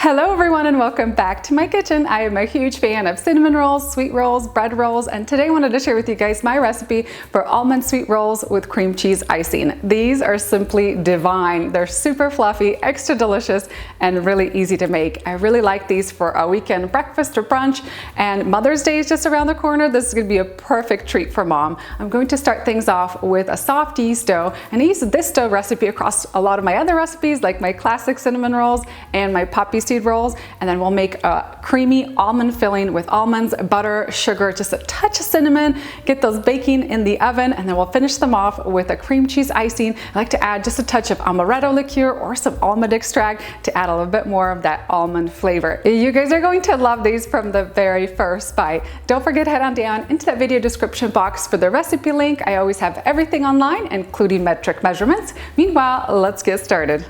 Hello everyone and welcome back to my kitchen. I am a huge fan of cinnamon rolls, sweet rolls, bread rolls, and today I wanted to share with you guys my recipe for almond sweet rolls with cream cheese icing. These are simply divine. They're super fluffy, extra delicious, and really easy to make. I really like these for a weekend breakfast or brunch, and Mother's Day is just around the corner. This is going to be a perfect treat for mom. I'm going to start things off with a soft yeast dough, and I use this dough recipe across a lot of my other recipes like my classic cinnamon rolls and my poppy seed rolls, and then we'll make a creamy almond filling with almonds, butter, sugar, just a touch of cinnamon, get those baking in the oven, and then we'll finish them off with a cream cheese icing. I like to add just a touch of amaretto liqueur or some almond extract to add a little bit more of that almond flavor. You guys are going to love these from the very first bite. Don't forget to head on down into that video description box for the recipe link. I always have everything online, including metric measurements. Meanwhile, let's get started.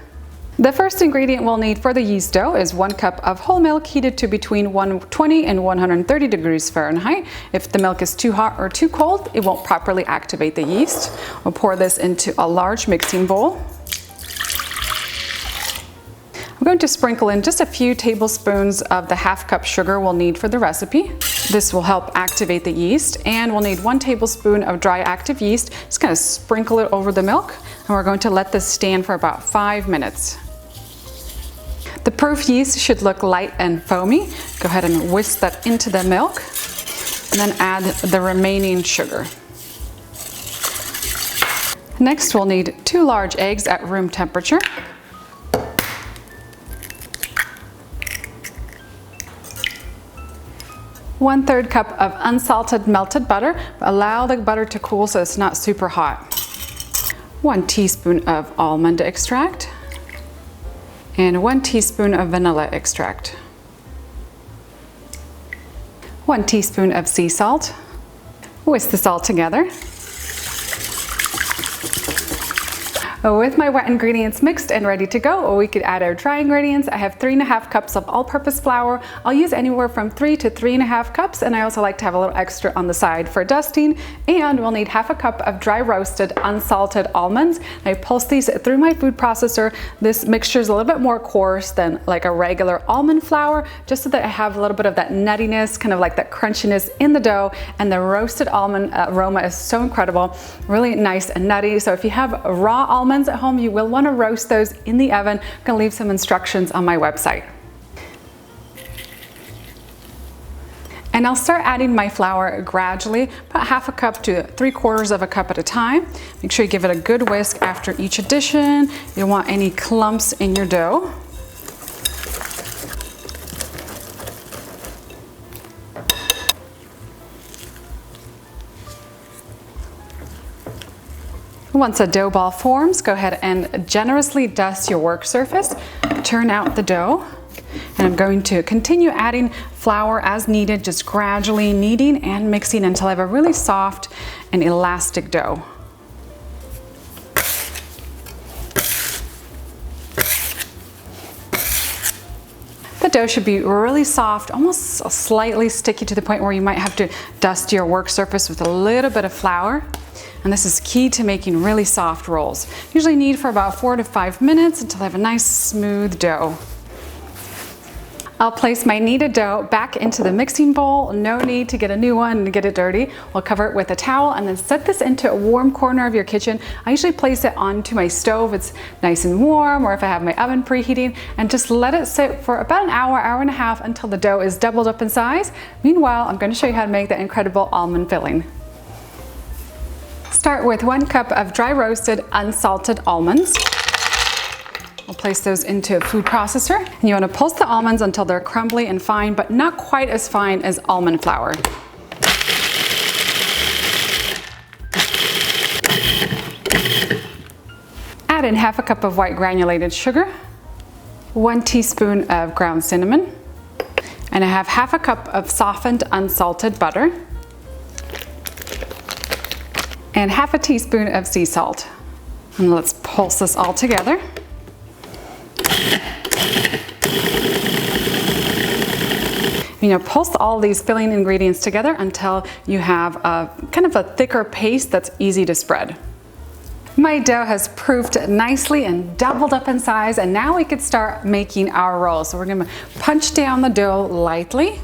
The first ingredient we'll need for the yeast dough is 1 cup of whole milk heated to between 120 and 130 degrees Fahrenheit. If the milk is too hot or too cold, it won't properly activate the yeast. We'll pour this into a large mixing bowl. I'm going to sprinkle in just a few tablespoons of the ½ cup sugar we'll need for the recipe. This will help activate the yeast, and we'll need 1 tablespoon of dry active yeast. Just kind of sprinkle it over the milk, and we're going to let this stand for about 5 minutes. The proof yeast should look light and foamy. Go ahead and whisk that into the milk and then add the remaining sugar. Next, we'll need 2 large eggs at room temperature. One-third cup of unsalted melted butter. Allow the butter to cool so it's not super hot. 1 teaspoon of almond extract. And 1 teaspoon of vanilla extract. 1 teaspoon of sea salt. Whisk this all together. With my wet ingredients mixed and ready to go, we could add our dry ingredients. I have 3½ cups of all-purpose flour. I'll use anywhere from 3 to 3½ cups, and I also like to have a little extra on the side for dusting. And we'll need ½ cup of dry roasted unsalted almonds. I pulse these through my food processor. This mixture is a little bit more coarse than like a regular almond flour, just so that I have a little bit of that nuttiness, kind of like that crunchiness in the dough, and the roasted almond aroma is so incredible, really nice and nutty. So if you have raw almonds at home, you will want to roast those in the oven. I'm going to leave some instructions on my website. And I'll start adding my flour gradually, about ½ cup to 3/4 cup at a time. Make sure you give it a good whisk after each addition. You don't want any clumps in your dough. Once a dough ball forms, go ahead and generously dust your work surface. Turn out the dough. And I'm going to continue adding flour as needed, just gradually kneading and mixing until I have a really soft and elastic dough. The dough should be really soft, almost slightly sticky to the point where you might have to dust your work surface with a little bit of flour. And this is key to making really soft rolls. Usually need for about 4 to 5 minutes until I have a nice smooth dough. I'll place my kneaded dough back into the mixing bowl. No need to get a new one and get it dirty. We'll cover it with a towel and then set this into a warm corner of your kitchen. I usually place it onto my stove. It's nice and warm, or if I have my oven preheating, and just let it sit for about an hour, hour and a half until the dough is doubled up in size. Meanwhile, I'm going to show you how to make that incredible almond filling. Start with 1 cup of dry roasted unsalted almonds. We'll place those into a food processor. And you want to pulse the almonds until they're crumbly and fine, but not quite as fine as almond flour. Add in ½ cup of white granulated sugar, 1 teaspoon of ground cinnamon, and I have ½ cup of softened unsalted butter, and ½ teaspoon of sea salt. And let's pulse this all together. Pulse all these filling ingredients together until you have a kind of a thicker paste that's easy to spread. My dough has proofed nicely and doubled up in size, and now we could start making our rolls. So we're gonna punch down the dough lightly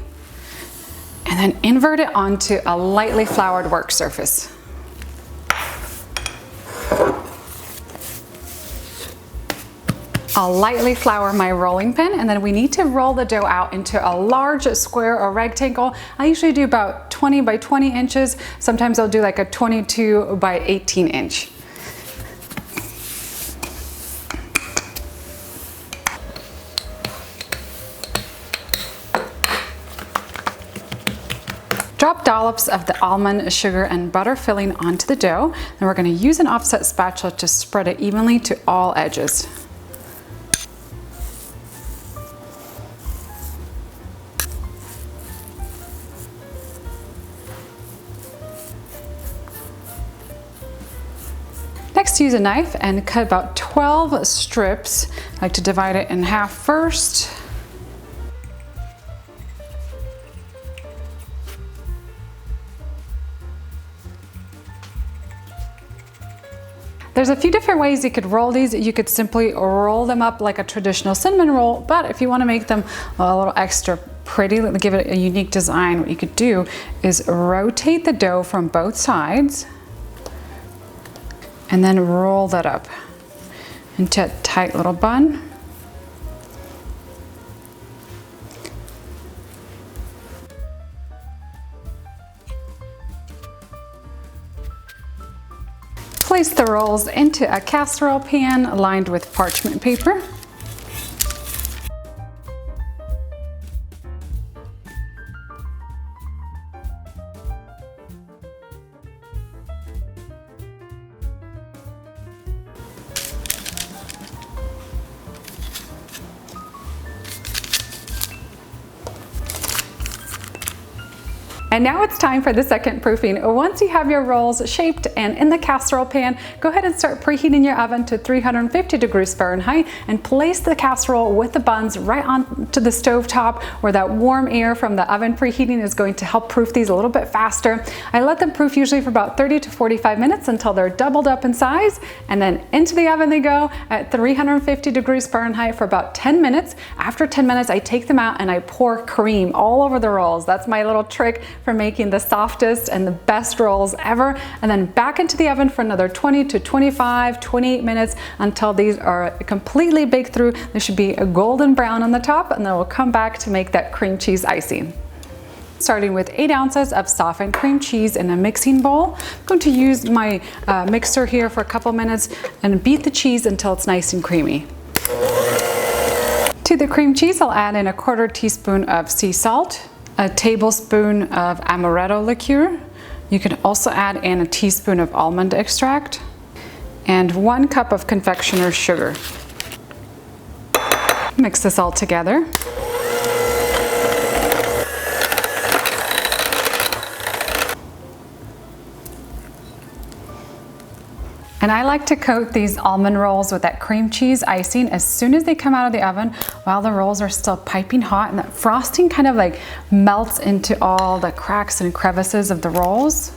and then invert it onto a lightly floured work surface. I'll lightly flour my rolling pin, and then we need to roll the dough out into a large square or rectangle. I usually do about 20 by 20 inches. Sometimes I'll do like a 22 by 18 inch. Drop dollops of the almond, sugar, and butter filling onto the dough. Then we're going to use an offset spatula to spread it evenly to all edges. Next, use a knife and cut about 12 strips. I like to divide it in half first. There's a few different ways you could roll these. You could simply roll them up like a traditional cinnamon roll, but if you want to make them a little extra pretty, give it a unique design, what you could do is rotate the dough from both sides and then roll that up into a tight little bun. Place the rolls into a casserole pan lined with parchment paper. And now it's time for the second proofing. Once you have your rolls shaped and in the casserole pan, go ahead and start preheating your oven to 350 degrees Fahrenheit and place the casserole with the buns right onto the stove top, where that warm air from the oven preheating is going to help proof these a little bit faster. I let them proof usually for about 30 to 45 minutes until they're doubled up in size, and then into the oven they go at 350 degrees Fahrenheit for about 10 minutes. After 10 minutes, I take them out and I pour cream all over the rolls. That's my little trick for making the softest and the best rolls ever. And then back into the oven for another 20 to 25, 28 minutes until these are completely baked through. There should be a golden brown on the top, and then we'll come back to make that cream cheese icing. Starting with 8 ounces of softened cream cheese in a mixing bowl. I'm going to use my mixer here for a couple minutes and beat the cheese until it's nice and creamy. To the cream cheese, I'll add in a 1/4 teaspoon of sea salt, a tablespoon of amaretto liqueur. You can also add in a teaspoon of almond extract and 1 cup of confectioner's sugar. Mix this all together. And I like to coat these almond rolls with that cream cheese icing as soon as they come out of the oven while the rolls are still piping hot, and that frosting kind of like melts into all the cracks and crevices of the rolls.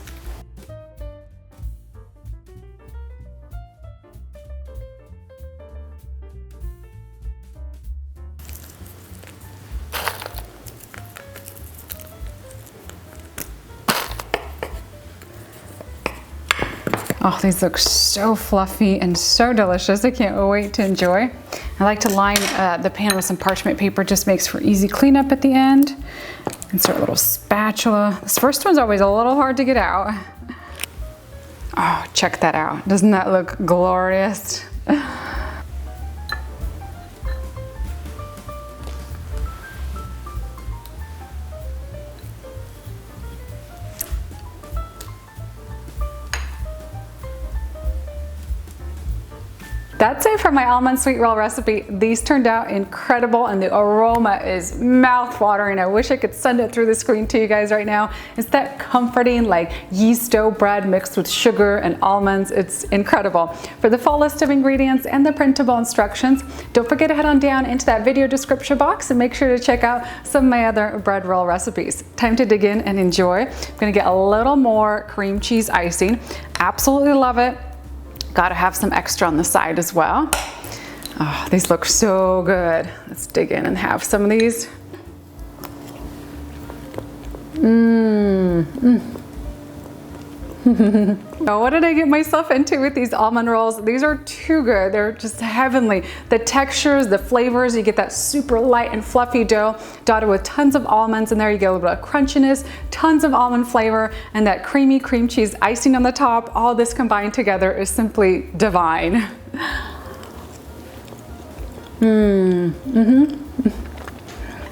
Oh, these look so fluffy and so delicious. I can't wait to enjoy. I like to line the pan with some parchment paper, just makes for easy cleanup at the end. Insert a little spatula. This first one's always a little hard to get out. Oh, check that out. Doesn't that look glorious? That's it for my almond sweet roll recipe. These turned out incredible and the aroma is mouth-watering. I wish I could send it through the screen to you guys right now. It's that comforting like yeast dough bread mixed with sugar and almonds. It's incredible. For the full list of ingredients and the printable instructions, don't forget to head on down into that video description box and make sure to check out some of my other bread roll recipes. Time to dig in and enjoy. I'm gonna get a little more cream cheese icing. Absolutely love it. Gotta have some extra on the side as well. Oh, these look so good. Let's dig in and have some of these. Oh, what did I get myself into with these almond rolls? These are too good. They're just heavenly. The textures, the flavors, you get that super light and fluffy dough dotted with tons of almonds in there. You get a little bit of crunchiness, tons of almond flavor, and that creamy cream cheese icing on the top. All this combined together is simply divine.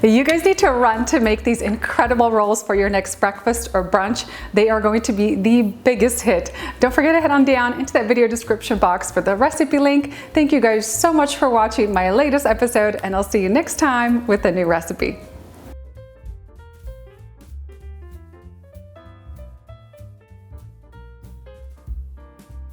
You guys need to run to make these incredible rolls for your next breakfast or brunch. They are going to be the biggest hit. Don't forget to head on down into that video description box for the recipe link. Thank you guys so much for watching my latest episode, and I'll see you next time with a new recipe.